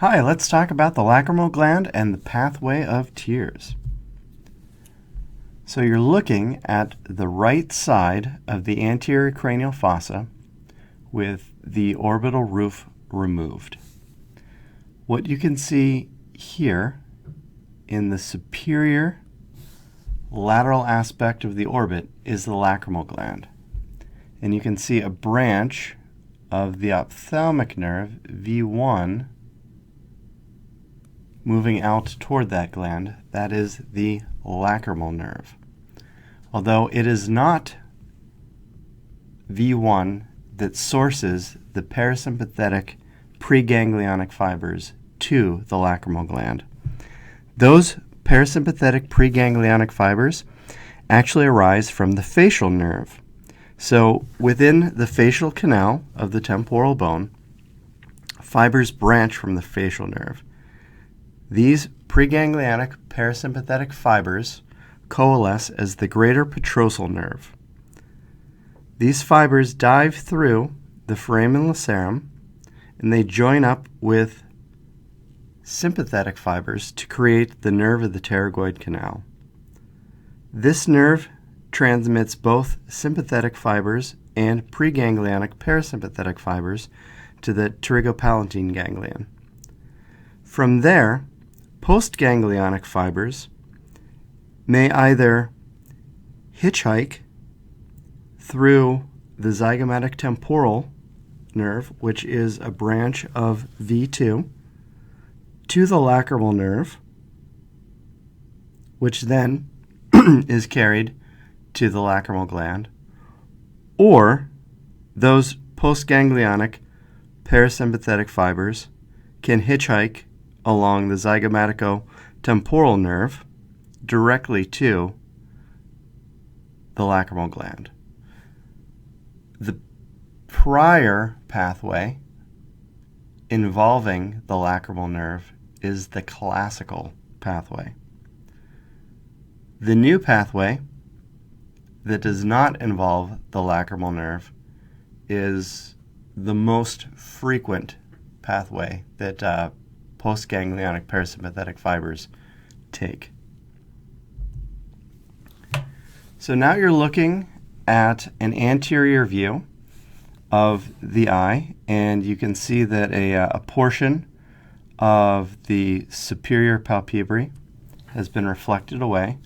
Hi, let's talk about the lacrimal gland and the pathway of tears. So you're looking at the right side of the anterior cranial fossa with the orbital roof removed. What you can see here in the superior lateral aspect of the orbit is the lacrimal gland. And you can see a branch of the ophthalmic nerve, V1, moving out toward that gland. That is the lacrimal nerve. Although it is not V1 that sources the parasympathetic preganglionic fibers to the lacrimal gland. Those parasympathetic preganglionic fibers actually arise from the facial nerve. So within the facial canal of the temporal bone, fibers branch from the facial nerve. These preganglionic parasympathetic fibers coalesce as the greater petrosal nerve. These fibers dive through the foramen lacerum and they join up with sympathetic fibers to create the nerve of the pterygoid canal. This nerve transmits both sympathetic fibers and preganglionic parasympathetic fibers to the pterygopalatine ganglion. From there, postganglionic fibers may either hitchhike through the zygomatic temporal nerve, which is a branch of V2, to the lacrimal nerve, which then is carried to the lacrimal gland, or those postganglionic parasympathetic fibers can hitchhike along the zygomatico-temporal nerve directly to the lacrimal gland. The prior pathway involving the lacrimal nerve is the classical pathway. The new pathway that does not involve the lacrimal nerve is the most frequent pathway that postganglionic parasympathetic fibers take. So now you're looking at an anterior view of the eye, and you can see that a portion of the superior palpebrae has been reflected away,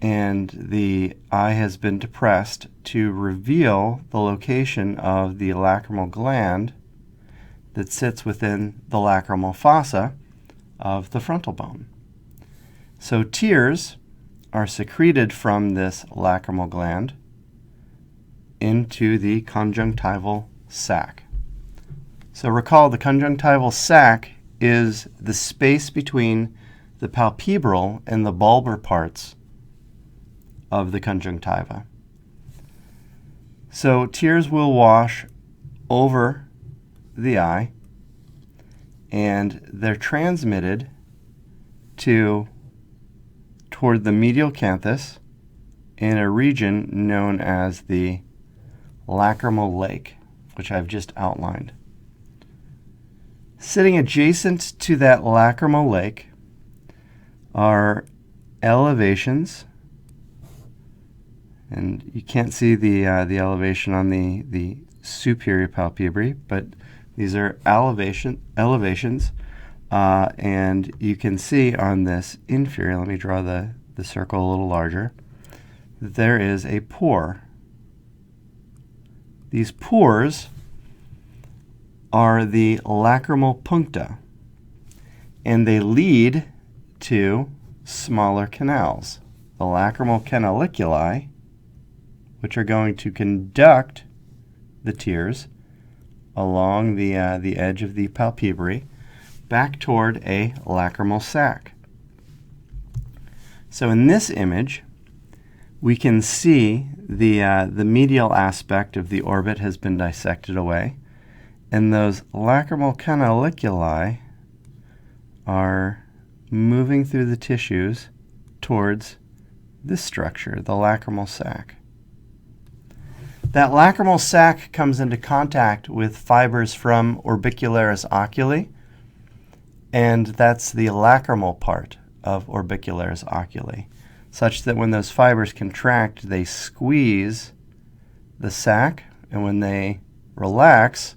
and the eye has been depressed to reveal the location of the lacrimal gland that sits within the lacrimal fossa of the frontal bone. So tears are secreted from this lacrimal gland into the conjunctival sac. So recall, the conjunctival sac is the space between the palpebral and the bulbar parts of the conjunctiva. So tears will wash over the eye, and they're transmitted toward the medial canthus in a region known as the lacrimal lake, which I've just outlined. Sitting adjacent to that lacrimal lake are elevations, and you can't see the elevation on the superior palpebrae, but these are elevations, and you can see on this inferior, let me draw the circle a little larger, that there is a pore. These pores are the lacrimal puncta, and they lead to smaller canals, the lacrimal canaliculi, which are going to conduct the tears along the edge of the palpebrae back toward a lacrimal sac. So in this image, we can see the medial aspect of the orbit has been dissected away, and those lacrimal canaliculi are moving through the tissues towards this structure, the lacrimal sac. That lacrimal sac comes into contact with fibers from orbicularis oculi And that's the lacrimal part of orbicularis oculi, such that when those fibers contract, they squeeze the sac, and when they relax,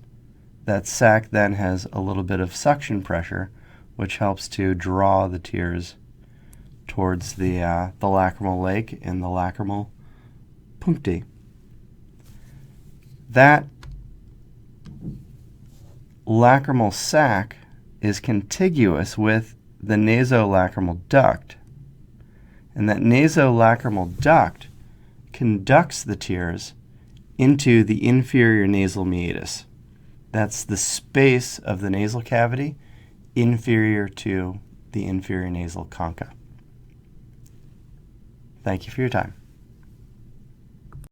that sac then has a little bit of suction pressure, which helps to draw the tears towards the lacrimal lake and the lacrimal puncti. That lacrimal sac is contiguous with the nasolacrimal duct, and that nasolacrimal duct conducts the tears into the inferior nasal meatus. That's the space of the nasal cavity inferior to the inferior nasal concha. Thank you for your time.